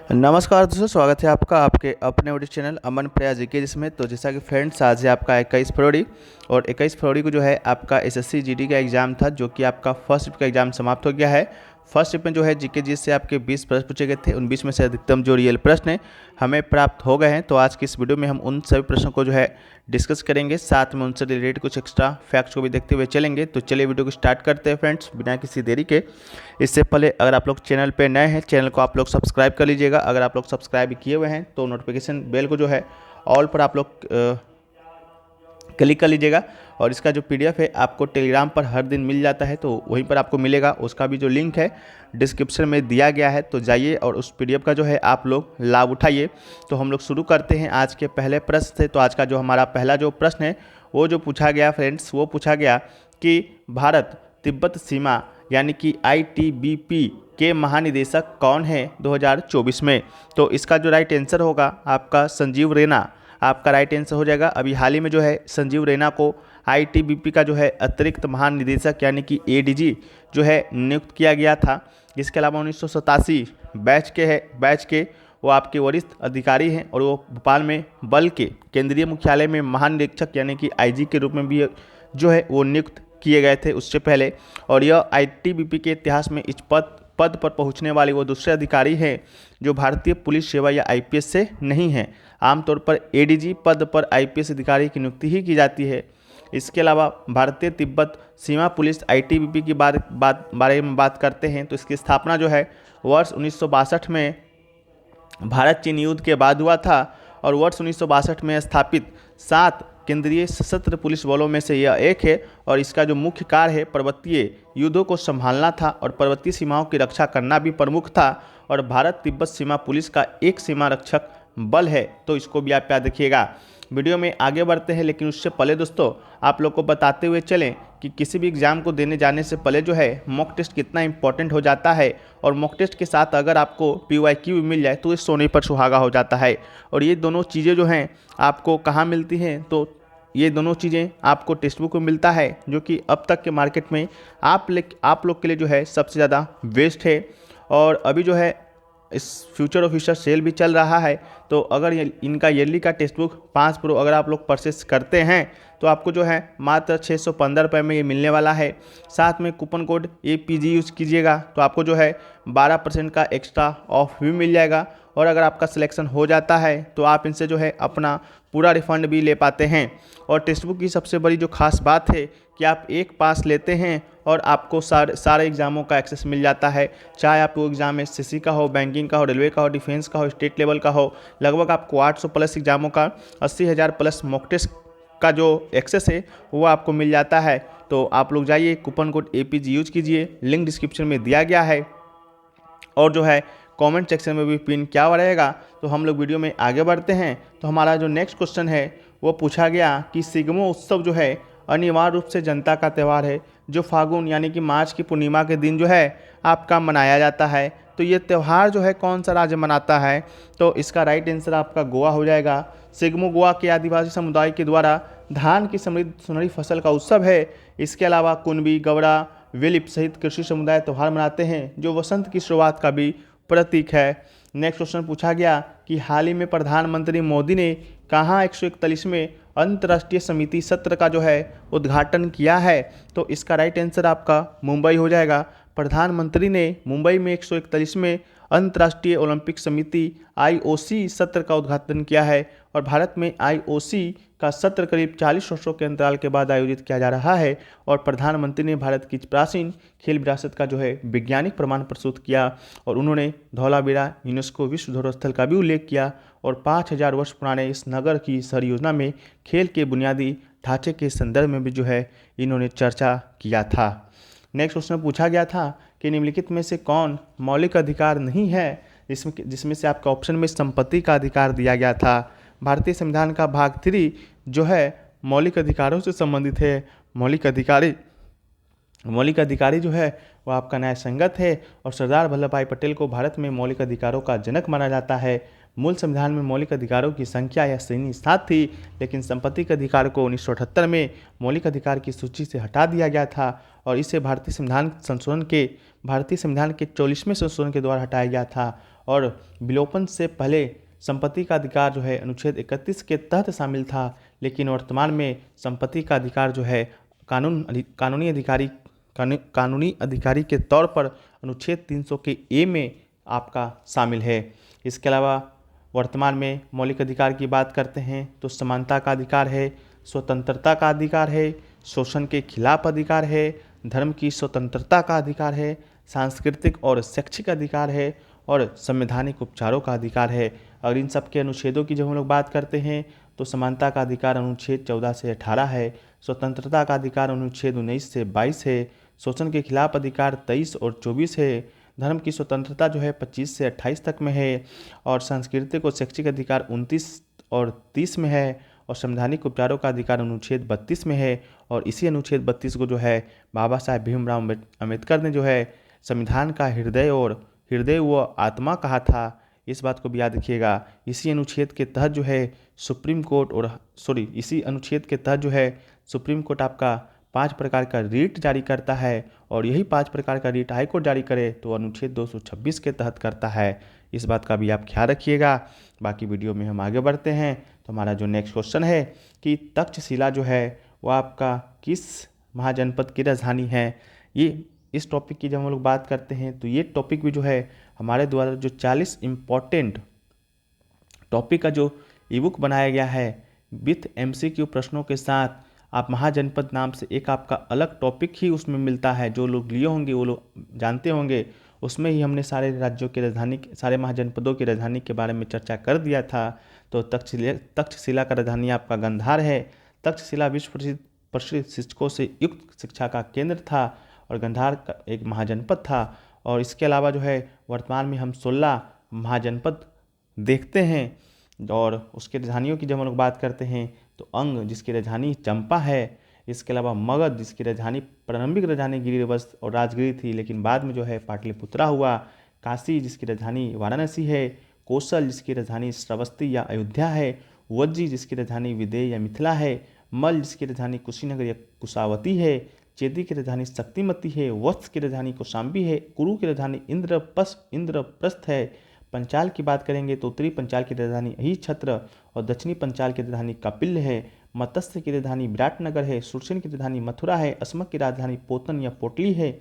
नमस्कार दोस्तों, स्वागत है आपका आपके अपने यूट्यूब चैनल अमन प्रयास जीके जिसमें। तो जैसा कि फ्रेंड्स, आज है आपका 21 फरवरी और 21 फरवरी को जो है आपका एसएससी जीडी का एग्ज़ाम था, जो कि आपका फर्स्ट शिफ्ट का एग्ज़ाम समाप्त हो गया है। फर्स्ट शिफ्ट में जो है जीके जी से आपके 20 प्रश्न पूछे गए थे, उन 20 में से अधिकतम जो रियल प्रश्न है हमें प्राप्त हो गए हैं। तो आज की इस वीडियो में हम उन सभी प्रश्नों को जो है डिस्कस करेंगे, साथ में उनसे रिलेटेड कुछ एक्स्ट्रा फैक्ट्स को भी देखते हुए चलेंगे। तो चलिए वीडियो को स्टार्ट करते हैं फ्रेंड्स, बिना किसी देरी के। इससे पहले अगर आप लोग चैनल पे नए हैं, चैनल को आप लोग सब्सक्राइब कर लीजिएगा। अगर आप लोग सब्सक्राइब किए हुए हैं तो नोटिफिकेशन बेल को जो है ऑल पर आप लोग क्लिक कर लीजिएगा। और इसका जो पीडीएफ है आपको टेलीग्राम पर हर दिन मिल जाता है, तो वहीं पर आपको मिलेगा। उसका भी जो लिंक है डिस्क्रिप्शन में दिया गया है, तो जाइए और उस पीडीएफ का जो है आप लोग लाभ उठाइए। तो हम लोग शुरू करते हैं आज के पहले प्रश्न से। तो आज का जो हमारा पहला जो प्रश्न है वो जो पूछा गया फ्रेंड्स, वो पूछा गया कि भारत तिब्बत सीमा यानी कि आईटीबीपी के महानिदेशक कौन है 2024 में। तो इसका जो राइट आंसर होगा आपका संजीव रैना, आपका राइट आंसर हो जाएगा। अभी हाल ही में जो है संजीव रैना को आईटीबीपी का जो है अतिरिक्त महानिदेशक यानी कि एडीजी जो है नियुक्त किया गया था। इसके अलावा 1987 बैच के वो आपके वरिष्ठ अधिकारी हैं और वो भोपाल में बल के केंद्रीय मुख्यालय में महानिरीक्षक यानी कि आईजी के रूप में भी जो है वो नियुक्त किए गए थे उससे पहले। और यह आईटीबीपी के इतिहास में इस पद पर पहुंचने वाले वो दूसरे अधिकारी हैं जो भारतीय पुलिस सेवा या आईपीएस से नहीं हैं। आमतौर पर एडीजी पद पर आईपीएस अधिकारी की नियुक्ति ही की जाती है। इसके अलावा भारतीय तिब्बत सीमा पुलिस आईटीबीपी की बारे में बात करते हैं तो इसकी स्थापना जो है वर्ष 1962 में भारत चीन युद्ध के बाद हुआ था। और वर्ष 1962 में स्थापित 7 केंद्रीय सशस्त्र पुलिस बलों में से यह एक है। और इसका जो मुख्य कार्य है पर्वतीय युद्धों को संभालना था और पर्वतीय सीमाओं की रक्षा करना भी प्रमुख था। और भारत तिब्बत सीमा पुलिस का एक सीमा रक्षक बल है, तो इसको भी आप याद रखिएगा। वीडियो में आगे बढ़ते हैं, लेकिन उससे पहले दोस्तों आप लोग को बताते हुए चलें कि किसी भी एग्ज़ाम को देने जाने से पहले जो है मॉक टेस्ट कितना इंपॉर्टेंट हो जाता है। और मॉक टेस्ट के साथ अगर आपको पीवाईक्यू मिल जाए तो इस सोने पर सुहागा हो जाता है। और ये दोनों चीज़ें जो हैं आपको कहाँ मिलती हैं, तो ये दोनों चीज़ें आपको टेक्स्ट बुक में मिलता है, जो कि अब तक के मार्केट में आप लोग के लिए जो है सबसे ज़्यादा बेस्ट है। और अभी जो है इस फ्यूचर ऑफिसर सेल भी चल रहा है, तो अगर इनका ईयरली का टेक्स्ट बुक 5 प्रो अगर आप लोग परचेस करते हैं तो आपको जो है मात्र 615 रुपये में ये मिलने वाला है। साथ में कूपन कोड APG यूज़ कीजिएगा तो आपको जो है 12% का एक्स्ट्रा ऑफ भी मिल जाएगा। और अगर आपका सिलेक्शन हो जाता है तो आप इनसे जो है अपना पूरा रिफंड भी ले पाते हैं। और टेक्स्ट बुक की सबसे बड़ी जो खास बात है कि आप एक पास लेते हैं और आपको सारे एग्ज़ामों का एक्सेस मिल जाता है। चाहे आपको एग्ज़ाम SSC का हो, बैंकिंग का हो, रेलवे का हो, डिफेंस का हो, स्टेट लेवल का हो, लगभग आपको 800 प्लस एग्ज़ामों का 80,000 प्लस मॉक टेस्ट का जो एक्सेस है वो आपको मिल जाता है। तो आप लोग जाइए, कूपन कोड APG यूज कीजिए, लिंक डिस्क्रिप्शन में दिया गया है। और जो है कमेंट सेक्शन में भी पिन किया हुआ रहेगा। तो हम लोग वीडियो में आगे बढ़ते हैं। तो हमारा जो नेक्स्ट क्वेश्चन है वो पूछा गया कि सिगमो उत्सव जो है अनिवार्य रूप से जनता का त्यौहार है जो फागुन यानी कि मार्च की पूर्णिमा के दिन जो है आपका मनाया जाता है। तो ये त्यौहार जो है कौन सा राज्य मनाता है, तो इसका राइट आंसर आपका गोवा हो जाएगा। सिगमो गोवा के आदिवासी समुदाय के द्वारा धान की समृद्ध सुनहरी फसल का उत्सव है। इसके अलावा कुनबी, गौड़ा, विलिप सहित कृषि समुदाय त्यौहार मनाते हैं जो वसंत की शुरुआत का भी प्रतीक है। नेक्स्ट क्वेश्चन पूछा गया कि हाल ही में प्रधानमंत्री मोदी ने कहाँ 141वें अंतर्राष्ट्रीय समिति सत्र का जो है उद्घाटन किया है, तो इसका राइट आंसर आपका मुंबई हो जाएगा। प्रधानमंत्री ने मुंबई में 141वें अंतर्राष्ट्रीय ओलंपिक समिति IOC सत्र का उद्घाटन किया है। और भारत में IOC का सत्र करीब 40 वर्षों के अंतराल के बाद आयोजित किया जा रहा है। और प्रधानमंत्री ने भारत की प्राचीन खेल विरासत का जो है वैज्ञानिक प्रमाण प्रस्तुत किया। और उन्होंने धौलावीरा यूनेस्को विश्व धरोहर स्थल का भी उल्लेख किया। और 5000 वर्ष पुराने इस नगर की शहर योजना में खेल के बुनियादी ढांचे के संदर्भ में भी जो है इन्होंने चर्चा किया था। नेक्स्ट क्वेश्चन पूछा गया था कि निम्नलिखित में से कौन मौलिक अधिकार नहीं है, जिसमें से आपका ऑप्शन में संपत्ति का अधिकार दिया गया था। भारतीय संविधान का भाग 3 जो है मौलिक अधिकारों से संबंधित है। मौलिक अधिकारी जो है वो आपका न्याय संगत है। और सरदार वल्लभ भाई पटेल को भारत में मौलिक अधिकारों का जनक माना जाता है। मूल संविधान में मौलिक अधिकारों की संख्या या श्रेणी 7 थी, लेकिन संपत्ति के अधिकार को 1978 में मौलिक अधिकार की सूची से हटा दिया गया था और इसे भारतीय संविधान के 44वें संशोधन के द्वारा हटाया गया था। और विलोपन से पहले संपत्ति का अधिकार जो है अनुच्छेद 31 के तहत शामिल था, लेकिन वर्तमान में संपत्ति का अधिकार जो है कानूनी अधिकारी के तौर पर अनुच्छेद 300 के ए में आपका शामिल है। इसके अलावा वर्तमान में मौलिक अधिकार की बात करते हैं तो समानता का अधिकार है, स्वतंत्रता का अधिकार है, शोषण के खिलाफ अधिकार है, धर्म की स्वतंत्रता का अधिकार है, सांस्कृतिक और शैक्षिक अधिकार है और संवैधानिक उपचारों का अधिकार है। अगर इन सब के अनुच्छेदों की जब हम लोग बात करते हैं तो समानता का अधिकार अनुच्छेद 14 से 18 है, स्वतंत्रता का अधिकार अनुच्छेद 19 से 22 है, शोषण के खिलाफ अधिकार 23 और 24 है, धर्म की स्वतंत्रता जो है 25 से 28 तक में है और सांस्कृतिक और शैक्षिक अधिकार 29 और 30 में है और संवैधानिक उपचारों का अधिकार अनुच्छेद 32 में है। और इसी अनुच्छेद 32 को जो है बाबा साहेब भीमराव अम्बेडकर ने जो है संविधान का हृदय व आत्मा कहा था। इस बात को भी याद रखिएगा। इसी अनुच्छेद के तहत जो है सुप्रीम कोर्ट आपका 5 प्रकार का रीट जारी करता है और यही 5 प्रकार का रीट हाई कोर्ट जारी करे तो अनुच्छेद 226 के तहत करता है। इस बात का भी आप ख्याल रखिएगा। बाकी वीडियो में हम आगे बढ़ते हैं तो हमारा जो नेक्स्ट क्वेश्चन है कि तक्षशिला जो है वो आपका किस महाजनपद की राजधानी है। ये इस टॉपिक की जब हम लोग बात करते हैं तो ये टॉपिक भी जो है हमारे द्वारा जो 40 इम्पॉर्टेंट टॉपिक का जो ईबुक बनाया गया है विथ MCQ प्रश्नों के साथ, आप महाजनपद नाम से एक आपका अलग टॉपिक ही उसमें मिलता है। जो लोग लिए होंगे वो लोग जानते होंगे, उसमें ही हमने सारे राज्यों की राजधानी, सारे महाजनपदों की राजधानी के बारे में चर्चा कर दिया था। तो तक्षशिला का राजधानी आपका गंधार है। तक्षशिला विश्व प्रसिद्ध शिक्षकों से युक्त शिक्षा का केंद्र था और गंधार का एक महाजनपद था। और इसके अलावा जो है वर्तमान में हम 16 महाजनपद देखते हैं और उसके राजधानियों की जब हम लोग बात करते हैं तो अंग जिसकी राजधानी चंपा है, इसके अलावा मगध जिसकी राजधानी प्रारंभिक राजधानी गिरिवस्त और राजगिरी थी लेकिन बाद में जो है पाटलिपुत्रा हुआ, काशी जिसकी राजधानी वाराणसी है, कौशल जिसकी राजधानी श्रावस्ती या अयोध्या है, वज्जी जिसकी राजधानी विदेह या मिथिला है, मल जिसकी राजधानी कुशीनगर या कुशावती है, चेदी की राजधानी शक्तिमती है, वत्स की राजधानी कौशाम्बी है, कुरु की राजधानी इंद्रप्रस्थ है। पंचाल की बात करेंगे तो उत्तरी पंचाल की राजधानी अहिछत्र और दक्षिणी पंचाल की राजधानी कपिल है। मत्स्य की राजधानी विराटनगर है, सुरसेन की राजधानी मथुरा है, अस्मक की राजधानी पोतन या पोटली है,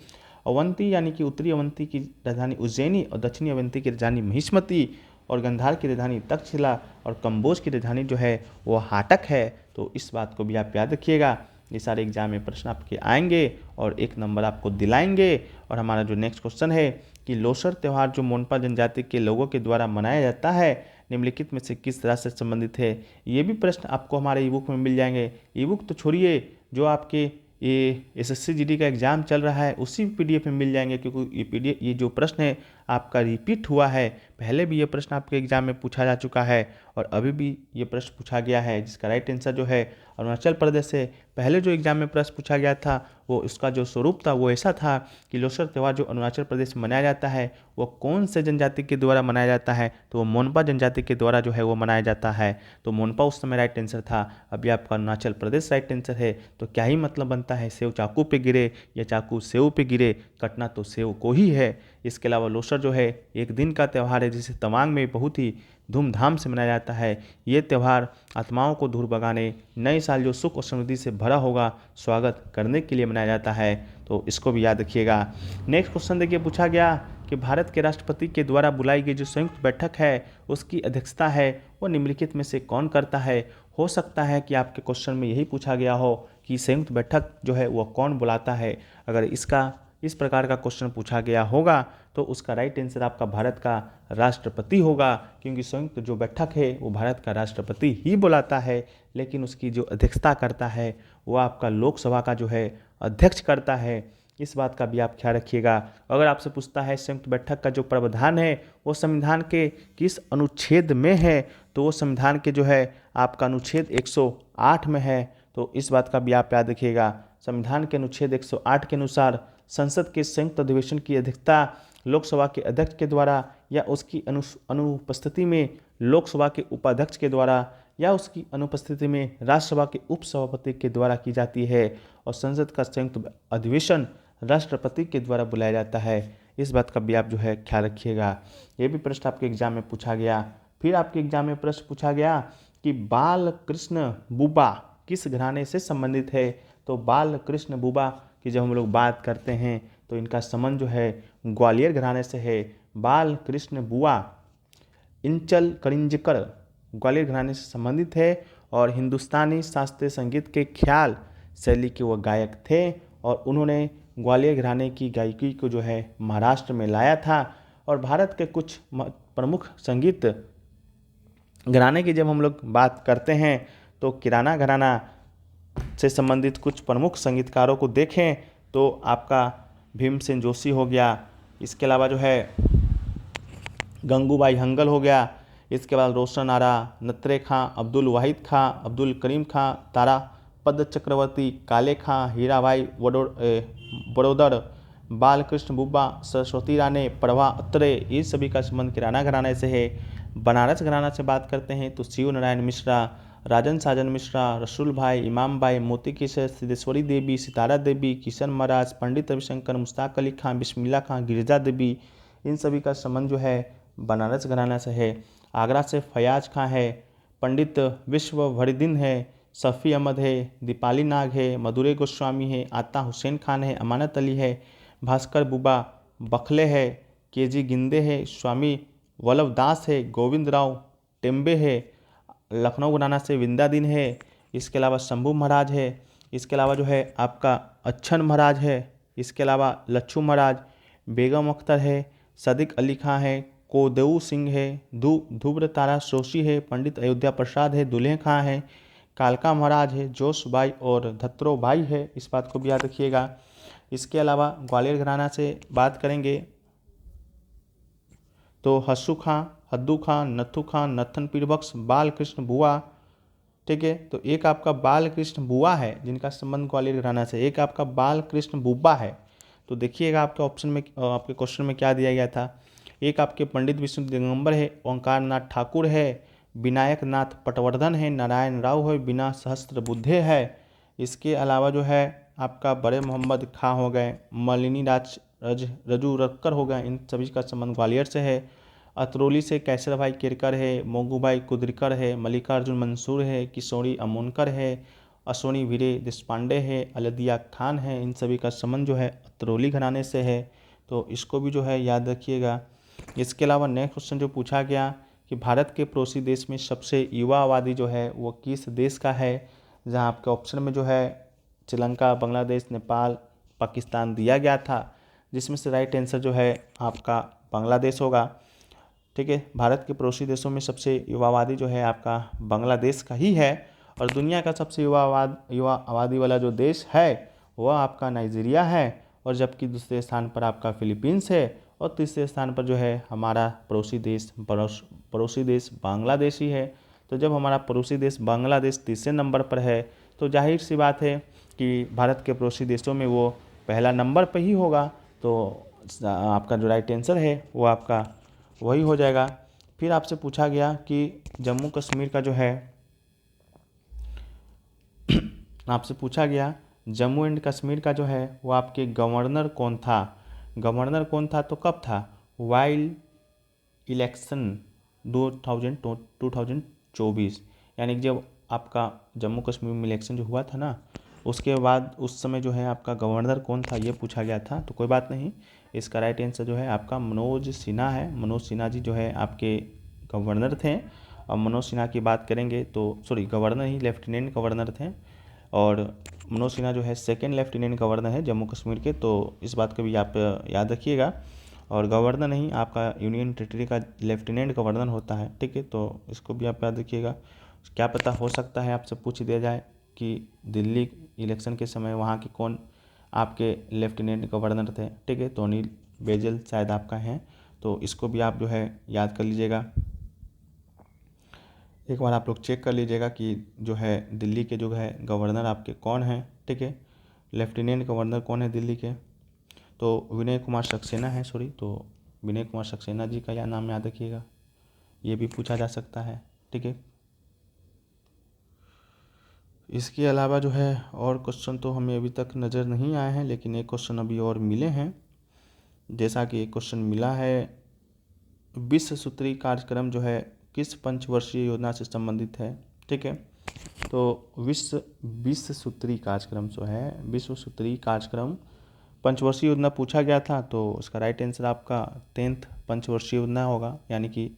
अवंती यानी कि उत्तरी अवंती की राजधानी उज्जैनी और दक्षिणी अवंती की राजधानी महिष्मती और गंधार की राजधानी तक्षशिला और कंबोज की राजधानी जो है वो हाटक है। तो इस बात को भी आप याद रखिएगा। ये सारे एग्जाम में प्रश्न आपके आएंगे और 1 नंबर आपको दिलाएंगे। और हमारा जो नेक्स्ट क्वेश्चन है कि लोसर त्यौहार जो मोनपा जनजाति के लोगों के द्वारा मनाया जाता है निम्नलिखित में से किस राष्ट्र से संबंधित है। ये भी प्रश्न आपको हमारे ईबुक में मिल जाएंगे। ईबुक तो छोड़िए, जो आपके ये SSC GD का एग्ज़ाम चल रहा है उसी PDF में मिल जाएंगे, क्योंकि ये जो प्रश्न है आपका रिपीट हुआ है। पहले भी ये प्रश्न आपके एग्जाम में पूछा जा चुका है और अभी भी ये प्रश्न पूछा गया है, जिसका राइट आंसर जो है अरुणाचल प्रदेश से। पहले जो एग्जाम में प्रश्न पूछा गया था वो उसका जो स्वरूप था वो ऐसा था कि लोसर त्यौहार जो अरुणाचल प्रदेश में मनाया जाता है वो कौन से जनजाति के द्वारा मनाया जाता है, तो वो मोनपा जनजाति के द्वारा जो है वो मनाया जाता है। तो मोनपा उस समय राइट आंसर था, अभी आपका अरुणाचल प्रदेश राइट आंसर है। तो क्या ही मतलब बनता है, सेव चाकू पे गिरे या चाकू सेव पे गिरे, कटना तो सेव को ही है। इसके अलावा लोसर जो है एक दिन का त्यौहार है जिसे तवांग में बहुत ही धूमधाम से मनाया जाता है। ये त्यौहार आत्माओं को दूर भगाने, नए साल जो सुख और समृद्धि से भरा होगा स्वागत करने के लिए मनाया जाता है। तो इसको भी याद रखिएगा। नेक्स्ट क्वेश्चन देखिए, पूछा गया कि भारत के राष्ट्रपति के द्वारा बुलाई गई जो संयुक्त बैठक है उसकी अध्यक्षता है वो निम्नलिखित में से कौन करता है। हो सकता है कि आपके क्वेश्चन में यही पूछा गया हो कि संयुक्त बैठक जो है वो कौन बुलाता है। अगर इस प्रकार का क्वेश्चन पूछा गया होगा तो उसका राइट आंसर आपका भारत का राष्ट्रपति होगा, क्योंकि संयुक्त जो बैठक है वो भारत का राष्ट्रपति ही बुलाता है, लेकिन उसकी जो अध्यक्षता करता है वो आपका लोकसभा का जो है अध्यक्ष करता है। इस बात का भी आप ख्याल रखिएगा। अगर आपसे पूछता है संयुक्त बैठक का जो प्रावधान है वो संविधान के किस अनुच्छेद में है, तो वो संविधान के जो है आपका अनुच्छेद 108 में है। तो इस बात का भी आप याद रखिएगा। संविधान के अनुच्छेद 108 के अनुसार संसद के संयुक्त अधिवेशन की अध्यक्षता लोकसभा के अध्यक्ष के द्वारा या उसकी अनुपस्थिति में लोकसभा के उपाध्यक्ष के द्वारा या उसकी अनुपस्थिति में राज्यसभा के उपसभापति के द्वारा की जाती है। और संसद का संयुक्त अधिवेशन राष्ट्रपति के द्वारा बुलाया जाता है। इस बात का भी आप जो है ख्याल रखिएगा। ये भी प्रश्न आपके एग्जाम में पूछा गया। फिर आपके एग्जाम में प्रश्न पूछा गया कि बाल कृष्ण बुबा किस घराने से संबंधित है। तो बाल कृष्ण बुबा की जब हम लोग बात करते हैं तो इनका संबंध जो है ग्वालियर घराने से है। बाल कृष्ण बुआ इंचल करिंजकर ग्वालियर घराने से संबंधित है और हिंदुस्तानी शास्त्रीय संगीत के ख्याल शैली के वो गायक थे और उन्होंने ग्वालियर घराने की गायकी को जो है महाराष्ट्र में लाया था। और भारत के कुछ प्रमुख संगीत घराने की जब हम लोग बात करते हैं तो किराना घराना से संबंधित कुछ प्रमुख संगीतकारों को देखें तो आपका भीमसेन जोशी हो गया, इसके अलावा जो है गंगूबाई हंगल हो गया, इसके बाद रोशन आरा, नत्रे खां, अब्दुल वाहिद खां, अब्दुल करीम खां, तारा पद चक्रवर्ती, काले खां, हीराबाई बड़ोदर, बालकृष्ण बुब्बा, सरस्वती राणे, प्रभा अत्रे, ये सभी का संबंध किराना घराने से है। बनारस घराना से बात करते हैं तो शिव नारायण मिश्रा, राजन साजन मिश्रा, रसूल भाई, इमाम भाई, मोती किशोर, सिद्धेश्वरी देवी, सितारा देवी, किशन महाराज, पंडित रविशंकर, मुश्ताक अली खां, बिस्मिल्ला खां, गिरिजा देवी, इन सभी का संबंध जो है बनारस घराना से है। आगरा से फयाज खां है, पंडित विश्वभरिदिन है, सफ़ी अहमद है, दीपाली नाग है, मधुरे गोस्वामी है, आता हुसैन खान है, अमानत अली है, भास्कर बुबा बखले है, केजी गिंदे है, स्वामी वल्लभ दास है, गोविंद राव टेम्बे है, लखनऊ घराना से विंदादीन है, इसके अलावा शंभू महाराज है, इसके अलावा जो है आपका अच्छन महाराज है, इसके अलावा लच्छू महाराज, बेगम अख्तर है, सदिक अली खां है, कोदेऊ सिंह है, धुब्र तारा सोशी है, पंडित अयोध्या प्रसाद है, दुल्हे खां है, कालका महाराज है, जोश भाई और धत्रो भाई है, इस बात को भी याद रखिएगा। इसके अलावा ग्वालियर घराना से बात करेंगे तो हस्सू खां, हद्दू खां, नथु खां, नथन पीरबख्श, बालकृष्ण बुआ, ठीक है। तो एक आपका बालकृष्ण बुआ है जिनका संबंध ग्वालियर घराना से, एक आपका बालकृष्ण बुब्बा है। तो देखिएगा आपके ऑप्शन में, आपके क्वेश्चन में क्या दिया गया था। एक आपके पंडित विष्णु दिगंबर है, ओंकार नाथ ठाकुर है, विनायक नाथ पटवर्धन है, नारायण राव है, बिना सहस्त्र बुद्धे है। इसके अलावा जो है आपका बड़े मोहम्मद खां हो गए, मलिनी रजू रक्कर हो गए, इन सभी का संबंध ग्वालियर से है। अतरौली से कैसर भाई केरकर है, मोंगू भाई कुद्रिकर है, मल्लिकार्जुन मंसूर है, किशोरी अमोनकर है, अश्वनी वीरे देशपांडे है, अलदिया खान है, इन सभी का संबंध जो है अतरौली घराने से है। तो इसको भी जो है याद रखिएगा। इसके अलावा नेक्स्ट क्वेश्चन जो पूछा गया कि भारत के पड़ोसी देश में सबसे युवा आबादी जो है वो किस देश का है, जहां आपके ऑप्शन में जो है श्रीलंका, बांग्लादेश, नेपाल, पाकिस्तान दिया गया था, जिसमें से राइट आंसर जो है आपका बांग्लादेश होगा, ठीक है। भारत के पड़ोसी देशों में सबसे युवा आबादी जो है आपका बांग्लादेश का ही है। और दुनिया का सबसे युवा आबादी वाला जो देश है वह आपका नाइजीरिया है, और जबकि दूसरे स्थान पर आपका फिलीपींस है, और तीसरे स्थान पर जो है हमारा पड़ोसी देश बांग्लादेश ही है। तो जब हमारा पड़ोसी देश बांग्लादेश तीसरे नंबर पर है तो जाहिर सी बात है कि भारत के पड़ोसी देशों में वो पहला नंबर पर ही होगा। तो आपका जो राइट आंसर है वो आपका वही हो जाएगा। फिर आपसे पूछा गया कि जम्मू कश्मीर का जो है आपसे पूछा गया जम्मू एंड कश्मीर का जो है वो आपके गवर्नर कौन था। गवर्नर कौन था तो कब था, वाइल इलेक्शन 2024, यानी कि जब आपका जम्मू कश्मीर में इलेक्शन जो हुआ था ना, उसके बाद उस समय जो है आपका गवर्नर कौन था ये पूछा गया था। तो कोई बात नहीं, इसका राइट आंसर जो है आपका मनोज सिन्हा है। मनोज सिन्हा जी जो है आपके गवर्नर थे। और मनोज सिन्हा की बात करेंगे तो गवर्नर ही लेफ्टिनेंट गवर्नर थे, और मनोज सिन्हा जो है सेकंड लेफ्टिनेंट गवर्नर है जम्मू कश्मीर के। तो इस बात को भी आप याद रखिएगा। और गवर्नर नहीं, आपका यूनियन टेरिटरी का लेफ्टिनेंट गवर्नर होता है, ठीक है। तो इसको भी आप याद रखिएगा। क्या पता हो सकता है आपसे पूछ दिया जाए कि दिल्ली इलेक्शन के समय वहाँ के कौन आपके लेफ्टिनेंट गवर्नर थे, ठीक है। तो अनिल बैजल शायद आपका हैं। तो इसको भी आप जो है याद कर लीजिएगा। एक बार आप लोग चेक कर लीजिएगा कि जो है दिल्ली के जो है गवर्नर आपके कौन हैं, ठीक है। लेफ्टिनेंट गवर्नर कौन है दिल्ली के, तो विनय कुमार सक्सेना है, तो विनय कुमार सक्सेना जी का यह नाम याद रखिएगा, ये भी पूछा जा सकता है। ठीक है, इसके अलावा जो है और क्वेश्चन तो हमें अभी तक नज़र नहीं आए हैं, लेकिन एक क्वेश्चन अभी और मिले हैं। जैसा कि एक क्वेश्चन मिला है, विश्व सूत्री कार्यक्रम जो है किस पंचवर्षीय योजना से संबंधित है। ठीक है, तो विश्व सूत्री कार्यक्रम जो है, विश्व सूत्री कार्यक्रम पंचवर्षीय योजना पूछा गया था, तो उसका राइट आंसर आपका 10th पंचवर्षीय योजना होगा, यानी कि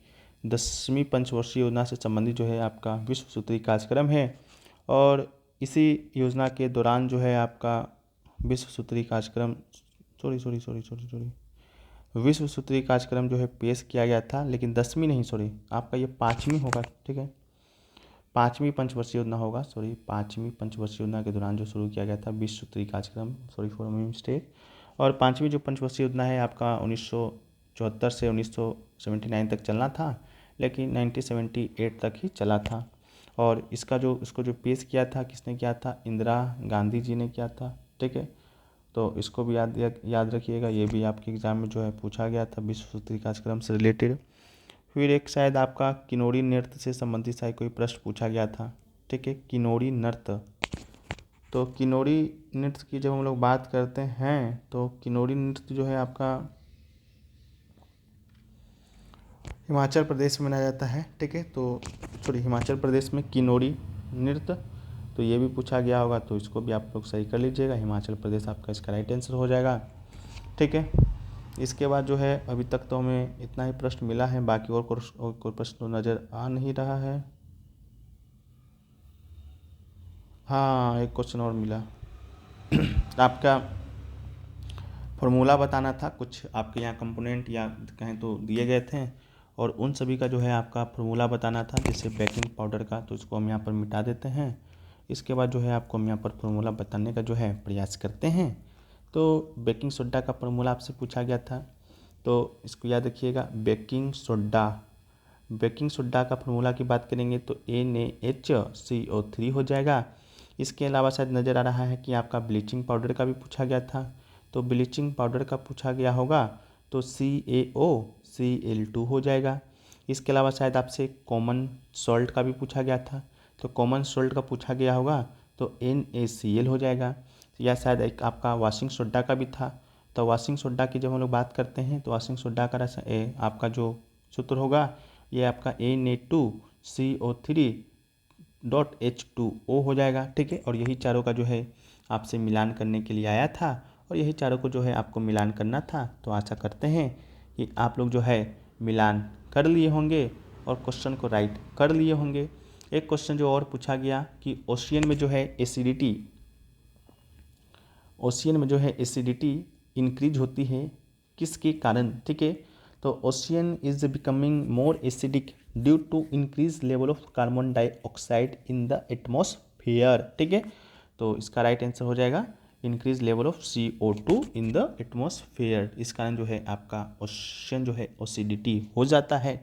10वीं पंचवर्षीय योजना से संबंधित जो है आपका विश्व सूत्री कार्यक्रम है। और इसी योजना के दौरान जो है आपका विश्व सूत्री कार्यक्रम विश्व सूत्री कार्यक्रम जो है पेश किया गया था, लेकिन 10वीं नहीं, आपका ये 5वीं होगा। ठीक है, 5वीं पंचवर्षीय योजना होगा, 5वीं पंचवर्षीय योजना के दौरान जो शुरू किया गया था विश्व सूत्री कार्यक्रम, फॉर माय मिस्टेक। और 5वीं जो पंचवर्षीय योजना है आपका 1974 से 1979 तक चलना था, लेकिन 1978 तक ही चला था। और इसको जो पेश किया था, किसने किया था, इंदिरा गांधी जी ने किया था। ठीक है, तो इसको भी याद रखिएगा, ये भी आपके एग्जाम में जो है पूछा गया था विश्व सूत्री कार्यक्रम से रिलेटेड। फिर एक शायद आपका किन्नौरी नृत्य से संबंधित शायद कोई प्रश्न पूछा गया था। ठीक है, किन्नौरी नृत्य, तो किन्नौरी नृत्य की जब हम लोग बात करते हैं तो किन्नौरी नृत्य जो है आपका हिमाचल प्रदेश में मनाया जाता है। ठीक है, तो हिमाचल प्रदेश में किन्नौरी नृत्य, तो ये भी पूछा गया होगा, तो इसको भी आप लोग सही कर लीजिएगा, हिमाचल प्रदेश आपका इसका राइट आंसर हो जाएगा। ठीक है, इसके बाद जो है अभी तक तो हमें इतना ही प्रश्न मिला है, बाकी और कोई प्रश्न तो नज़र आ नहीं रहा है। हाँ, एक क्वेश्चन और मिला आपका फॉर्मूला बताना था, कुछ आपके यहाँ कंपोनेंट या कहें तो दिए गए थे, और उन सभी का जो है आपका फॉर्मूला बताना था, जैसे बेकिंग पाउडर का, तो इसको हम यहाँ पर मिटा देते हैं। इसके बाद जो है आपको हम यहाँ पर फॉर्मूला बताने का जो है प्रयास करते हैं। तो बेकिंग सोडा का फॉर्मूला आपसे पूछा गया था, तो इसको याद रखिएगा, बेकिंग सोडा का फॉर्मूला की बात करेंगे तो NaHCO3 हो जाएगा। इसके अलावा शायद नज़र आ रहा है कि आपका ब्लीचिंग पाउडर का भी पूछा गया था, तो ब्लीचिंग पाउडर का पूछा गया होगा तो CaOCl2 हो जाएगा। इसके अलावा शायद आपसे कॉमन सॉल्ट का भी पूछा गया था, तो कॉमन सॉल्ट का पूछा गया होगा तो NaCl हो जाएगा। या शायद एक आपका वॉशिंग सोडा का भी था, तो वॉशिंग सोडा की जब हम लोग बात करते हैं तो वॉशिंग सोडा का आपका जो सूत्र होगा ये आपका Na2CO3.H2O हो जाएगा। ठीक है, और यही चारों का जो है आपसे मिलान करने के लिए आया था, और यही चारों को जो है आपको मिलान करना था। तो आशा करते हैं कि आप लोग जो है मिलान कर लिए होंगे और क्वेश्चन को राइट कर लिए होंगे। एक क्वेश्चन जो और पूछा गया कि ओशियन में जो है एसिडिटी इंक्रीज होती है किसके कारण। ठीक है, तो ocean is becoming more acidic due to increase level of carbon dioxide in the atmosphere. ठीक है, तो इसका राइट आंसर हो जाएगा increase level of CO2 in the atmosphere. इस कारण जो है आपका ओशियन जो है एसिडिटी हो जाता है।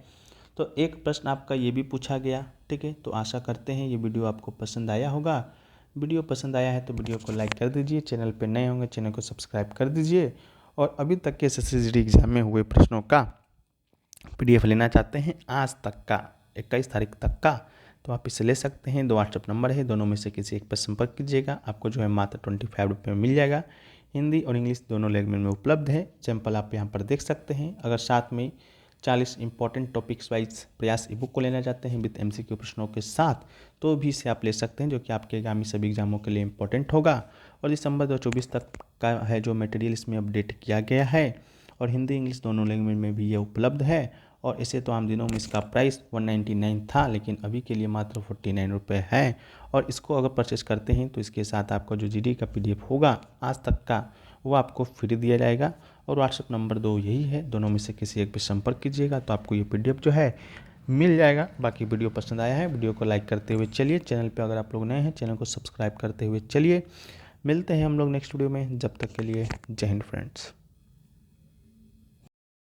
तो एक प्रश्न आपका ये भी पूछा गया। ठीक है, तो आशा करते हैं ये वीडियो आपको पसंद आया होगा। वीडियो पसंद आया है तो वीडियो को लाइक कर दीजिए, चैनल पर नए होंगे चैनल को सब्सक्राइब कर दीजिए, और अभी तक के SSC एग्जाम में हुए प्रश्नों का PDF लेना चाहते हैं आज तक का, 21 तारीख तक का, तो आप इसे ले सकते हैं। 2 व्हाट्सएप नंबर है, दोनों में से किसी एक पर संपर्क कीजिएगा, आपको जो है मात्र 25 रुपये में मिल जाएगा। हिंदी और इंग्लिश दोनों लैंग्वेज में उपलब्ध है, सैंपल आप यहाँ पर देख सकते हैं। अगर साथ में 40 इंपॉर्टेंट टॉपिक्स वाइज प्रयास ई बुक को लेना चाहते हैं विद MCQ प्रश्नों के साथ, तो भी इसे आप ले सकते हैं, जो कि आपके आगामी सभी एग्जामों के लिए इंपॉर्टेंट होगा। और दिसंबर 2024 तक का है जो मटेरियल इसमें अपडेट किया गया है, और हिंदी इंग्लिश दोनों लैंग्वेज में भी ये उपलब्ध है। और इसे तो आम दिनों में इसका प्राइस 199 था, लेकिन अभी के लिए मात्र 49 रुपये है। और इसको अगर परचेस करते हैं तो इसके साथ आपका जो GD का PDF होगा आज तक का, वो आपको फ्री दिया जाएगा। और व्हाट्सएप नंबर 2 यही है, दोनों में से किसी एक पर संपर्क कीजिएगा तो आपको ये PDF जो है मिल जाएगा। बाकी वीडियो पसंद आया है, वीडियो को लाइक करते हुए चलिए, चैनल पे अगर आप लोग नए हैं चैनल को सब्सक्राइब करते हुए चलिए। मिलते हैं हम लोग नेक्स्ट वीडियो में, जब तक के लिए जय हिंद फ्रेंड्स।